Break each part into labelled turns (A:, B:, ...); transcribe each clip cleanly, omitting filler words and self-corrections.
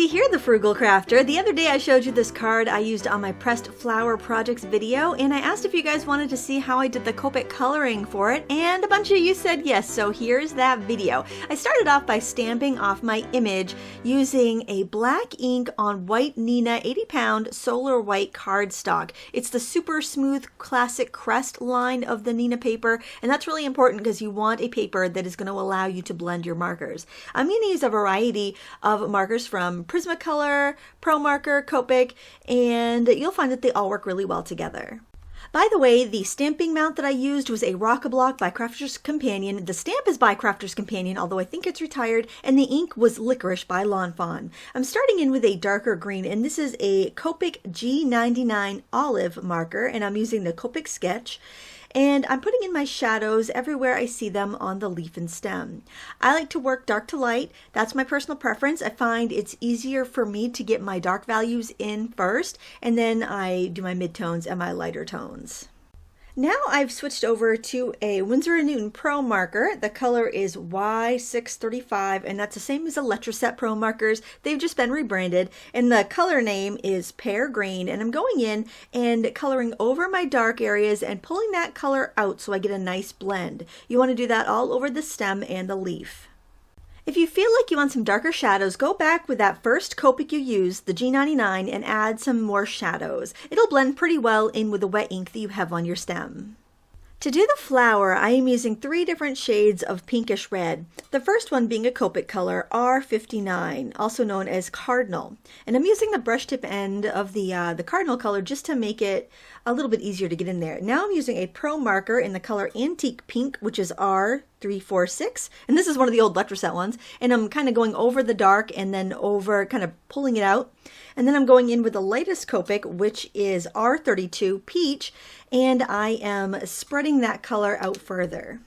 A: Lindsay here, the Frugal Crafter. The other day I showed you this card I used on my pressed flower projects video, and I asked if you guys wanted to see how I did the copic coloring for it, and a bunch of you said yes, so here's that video. I started off by stamping off my image using a black ink on white Neenah 80-pound solar white cardstock. It's the super smooth classic crest line of the Neenah paper, and that's really important because you want a paper that is going to allow you to blend your markers. I'm going to use a variety of markers from Prismacolor, Pro Marker, Copic, and you'll find that they all work really well together. By the way, the stamping mount that I used was a Rock-a-Block by Crafter's Companion. The stamp is by Crafter's Companion, although I think it's retired, and the ink was Licorice by Lawn Fawn. I'm starting in with a darker green, and this is a Copic G99 olive marker, and I'm using the Copic Sketch. And I'm putting in my shadows everywhere I see them on the leaf and stem. I like to work dark to light. That's my personal preference. I find it's easier for me to get my dark values in first, and then I do my midtones and my lighter tones. Now I've switched over to a Winsor & Newton Pro marker. The color is Y635, and that's the same as the Letraset Pro markers. They've just been rebranded, and the color name is Pear Green, and I'm going in and coloring over my dark areas and pulling that color out so I get a nice blend. You want to do that all over the stem and the leaf. If you feel like you want some darker shadows, go back with that first Copic you used, the G99, and add some more shadows. It'll blend pretty well in with the wet ink that you have on your stem. To do the flower, I am using 3 different shades of pinkish red. The first one being a Copic color, R59, also known as Cardinal. And I'm using the brush tip end of the Cardinal color just to make it a little bit easier to get in there. Now I'm using a Pro marker in the color Antique Pink, which is R346. And this is one of the old Letraset ones. And I'm kind of going over the dark and then over, kind of pulling it out. And then I'm going in with the lightest Copic, which is R32 Peach, and I am spreading that color out further.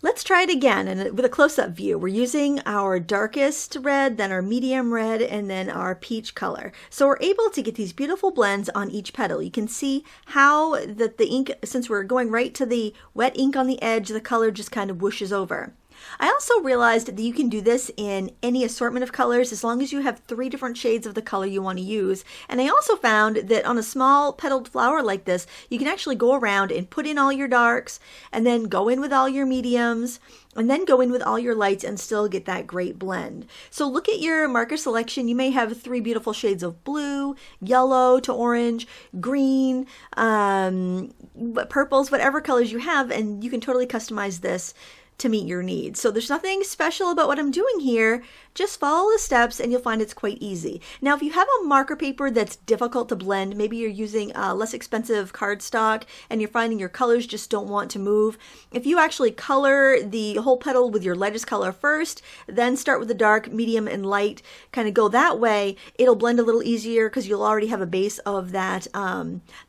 A: Let's try it again, and with a close-up view. We're using our darkest red, then our medium red, and then our peach color. So we're able to get these beautiful blends on each petal. You can see how that the ink, since we're going right to the wet ink on the edge, the color just kind of whooshes over. I also realized that you can do this in any assortment of colors as long as you have 3 different shades of the color you want to use. And I also found that on a small petaled flower like this, you can actually go around and put in all your darks and then go in with all your mediums and then go in with all your lights and still get that great blend. So look at your marker selection. You may have 3 beautiful shades of blue, yellow to orange, green, purples, whatever colors you have, and you can totally customize this to meet your needs. So there's nothing special about what I'm doing here. Just follow the steps and you'll find it's quite easy. Now, if you have a marker paper that's difficult to blend, maybe you're using less expensive cardstock and you're finding your colors just don't want to move. If you actually color the whole petal with your lightest color first, then start with the dark, medium, and light, kind of go that way, it'll blend a little easier because you'll already have a base of that,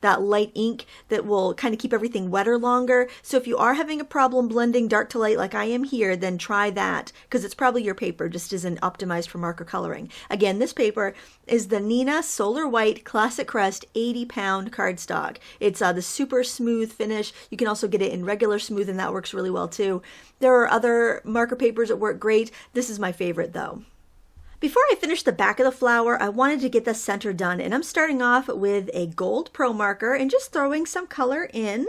A: that light ink that will kind of keep everything wetter longer. So if you are having a problem blending dark to light like I am here, then try that because it's probably your paper just isn't optimized for marker coloring. Again, this paper is the Neenah Solar White Classic Crest 80-pound cardstock. It's the super smooth finish. You can also get it in regular smooth, and that works really well too. There are other marker papers that work great. This is my favorite though. Before I finish the back of the flower, I wanted to get the center done, and I'm starting off with a gold Pro marker and just throwing some color in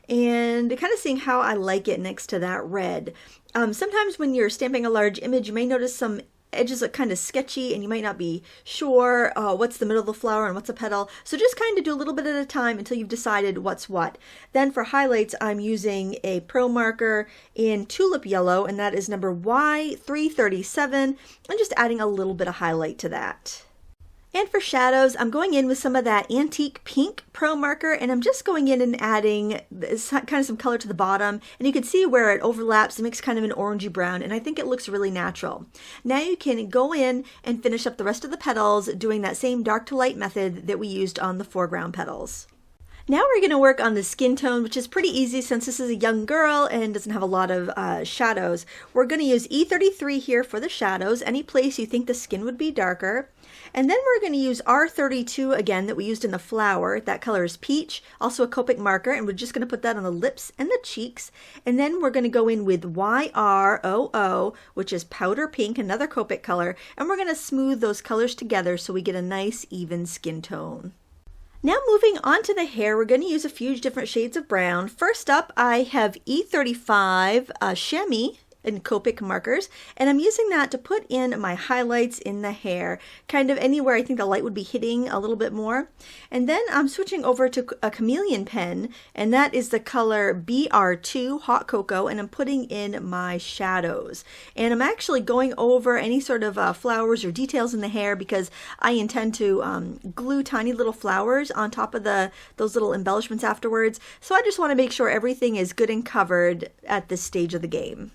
A: and kind of seeing how I like it next to that red. Sometimes when you're stamping a large image, you may notice some edges are kind of sketchy and you might not be sure what's the middle of the flower and what's a petal. So just kind of do a little bit at a time until you've decided what's what. Then for highlights, I'm using a Pro marker in Tulip Yellow, and that is number Y337, and just adding a little bit of highlight to that. And for shadows, I'm going in with some of that Antique Pink Pro marker, and I'm just going in and adding kind of some color to the bottom, and you can see where it overlaps. It makes kind of an orangey brown, and I think it looks really natural. Now you can go in and finish up the rest of the petals doing that same dark to light method that we used on the foreground petals. Now we're going to work on the skin tone, which is pretty easy since this is a young girl and doesn't have a lot of shadows. We're going to use E33 here for the shadows, any place you think the skin would be darker. And then we're going to use R32 again that we used in the flower. That color is peach, also a Copic marker, and we're just going to put that on the lips and the cheeks. And then we're going to go in with YROO, which is powder pink, another Copic color, and we're going to smooth those colors together so we get a nice even skin tone. Now moving on to the hair, we're going to use a few different shades of brown. First up, I have E35 Chamois in Copic markers, and I'm using that to put in my highlights in the hair, kind of anywhere I think the light would be hitting a little bit more. And then I'm switching over to a chameleon pen, and that is the color BR2 Hot Cocoa, and I'm putting in my shadows. And I'm actually going over any sort of flowers or details in the hair because I intend to glue tiny little flowers on top of those little embellishments afterwards. So I just want to make sure everything is good and covered at this stage of the game.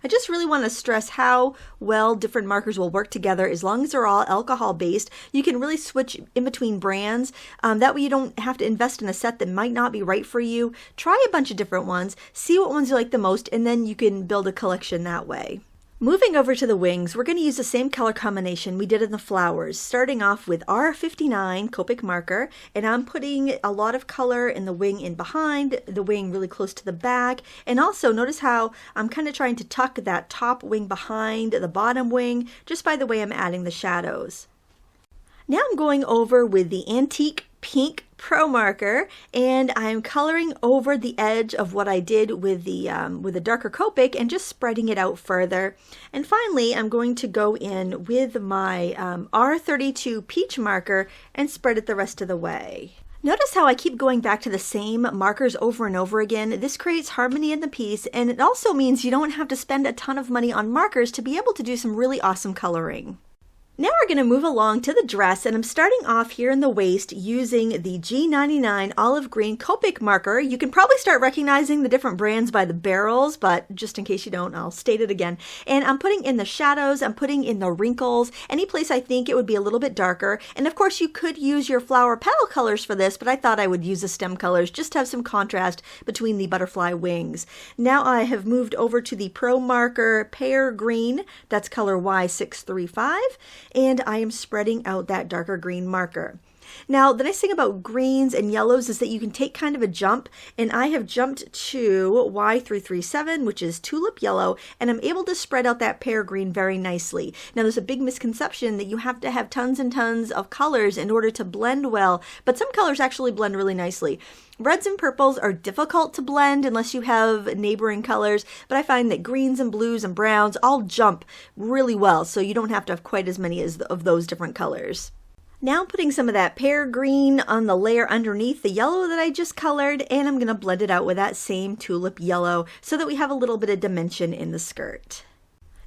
A: I just really want to stress how well different markers will work together as long as they're all alcohol based. You can really switch in between brands. That way you don't have to invest in a set that might not be right for you. Try a bunch of different ones, see what ones you like the most, and then you can build a collection that way. Moving over to the wings, we're going to use the same color combination we did in the flowers, starting off with R59 Copic marker, and I'm putting a lot of color in the wing in behind, the wing really close to the back, and also notice how I'm kind of trying to tuck that top wing behind the bottom wing, just by the way I'm adding the shadows. Now I'm going over with the Antique Pink Pro marker, and I'm coloring over the edge of what I did with the darker Copic and just spreading it out further. And finally, I'm going to go in with my R32 Peach marker and spread it the rest of the way. Notice how I keep going back to the same markers over and over again. This creates harmony in the piece, and it also means you don't have to spend a ton of money on markers to be able to do some really awesome coloring. Now we're going to move along to the dress, and I'm starting off here in the waist using the G99 Olive Green Copic marker. You can probably start recognizing the different brands by the barrels, but just in case you don't, I'll state it again. And I'm putting in the shadows, I'm putting in the wrinkles, any place I think it would be a little bit darker. And of course you could use your flower petal colors for this, but I thought I would use the stem colors just to have some contrast between the butterfly wings. Now I have moved over to the Pro marker Pear Green, that's color Y635. And I am spreading out that darker green marker. Now, the nice thing about greens and yellows is that you can take kind of a jump, and I have jumped to Y337, which is tulip yellow, and I'm able to spread out that pear green very nicely. Now, there's a big misconception that you have to have tons and tons of colors in order to blend well, but some colors actually blend really nicely. Reds and purples are difficult to blend unless you have neighboring colors, but I find that greens and blues and browns all jump really well, so you don't have to have quite as many of those different colors. Now I'm putting some of that pear green on the layer underneath the yellow that I just colored, and I'm going to blend it out with that same tulip yellow so that we have a little bit of dimension in the skirt.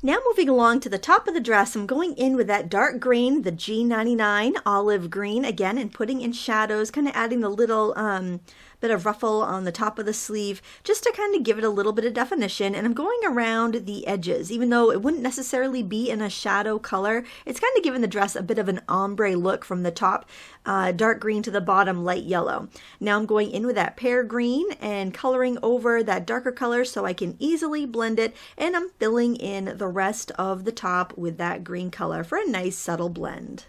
A: Now moving along to the top of the dress, I'm going in with that dark green, the G99 Olive Green again, and putting in shadows, kind of adding the little bit of ruffle on the top of the sleeve just to kind of give it a little bit of definition. And I'm going around the edges, even though it wouldn't necessarily be in a shadow color. It's kind of giving the dress a bit of an ombre look from the top dark green to the bottom light yellow. Now I'm going in with that pear green and coloring over that darker color so I can easily blend it, and I'm filling in the rest of the top with that green color for a nice subtle blend.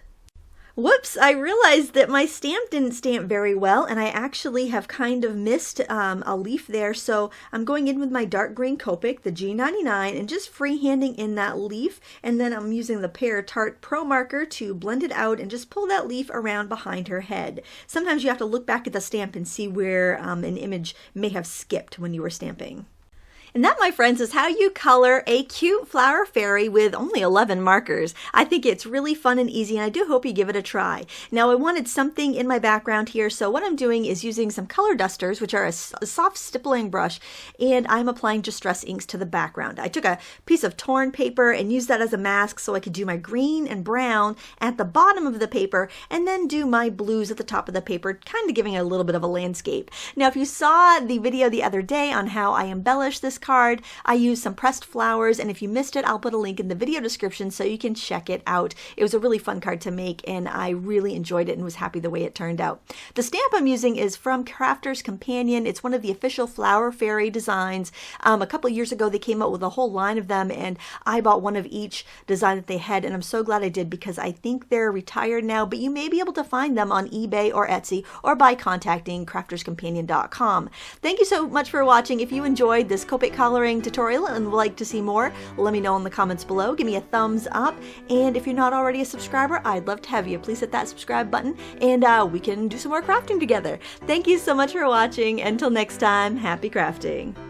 A: Whoops, I realized that my stamp didn't stamp very well, and I actually have kind of missed a leaf there, so I'm going in with my dark green Copic, the G99, and just freehanding in that leaf, and then I'm using the Pear Tart Pro marker to blend it out and just pull that leaf around behind her head. Sometimes you have to look back at the stamp and see where an image may have skipped when you were stamping. And that, my friends, is how you color a cute flower fairy with only 11 markers. I think it's really fun and easy, and I do hope you give it a try. Now, I wanted something in my background here, so what I'm doing is using some color dusters, which are a soft stippling brush, and I'm applying Distress inks to the background. I took a piece of torn paper and used that as a mask so I could do my green and brown at the bottom of the paper, and then do my blues at the top of the paper, kind of giving it a little bit of a landscape. Now, if you saw the video the other day on how I embellished this this card, I used some pressed flowers, and if you missed it, I'll put a link in the video description so you can check it out. It was a really fun card to make, and I really enjoyed it and was happy the way it turned out. The stamp I'm using is from Crafter's Companion. It's one of the official Flower Fairy designs. A couple years ago, they came out with a whole line of them, and I bought one of each design that they had, and I'm so glad I did because I think they're retired now, but you may be able to find them on eBay or Etsy or by contacting crafterscompanion.com. Thank you so much for watching. If you enjoyed this Copic coloring tutorial and would like to see more, let me know in the comments below. Give me a thumbs up, and if you're not already a subscriber, I'd love to have you. Please hit that subscribe button, and we can do some more crafting together. Thank you so much for watching. Until next time, happy crafting.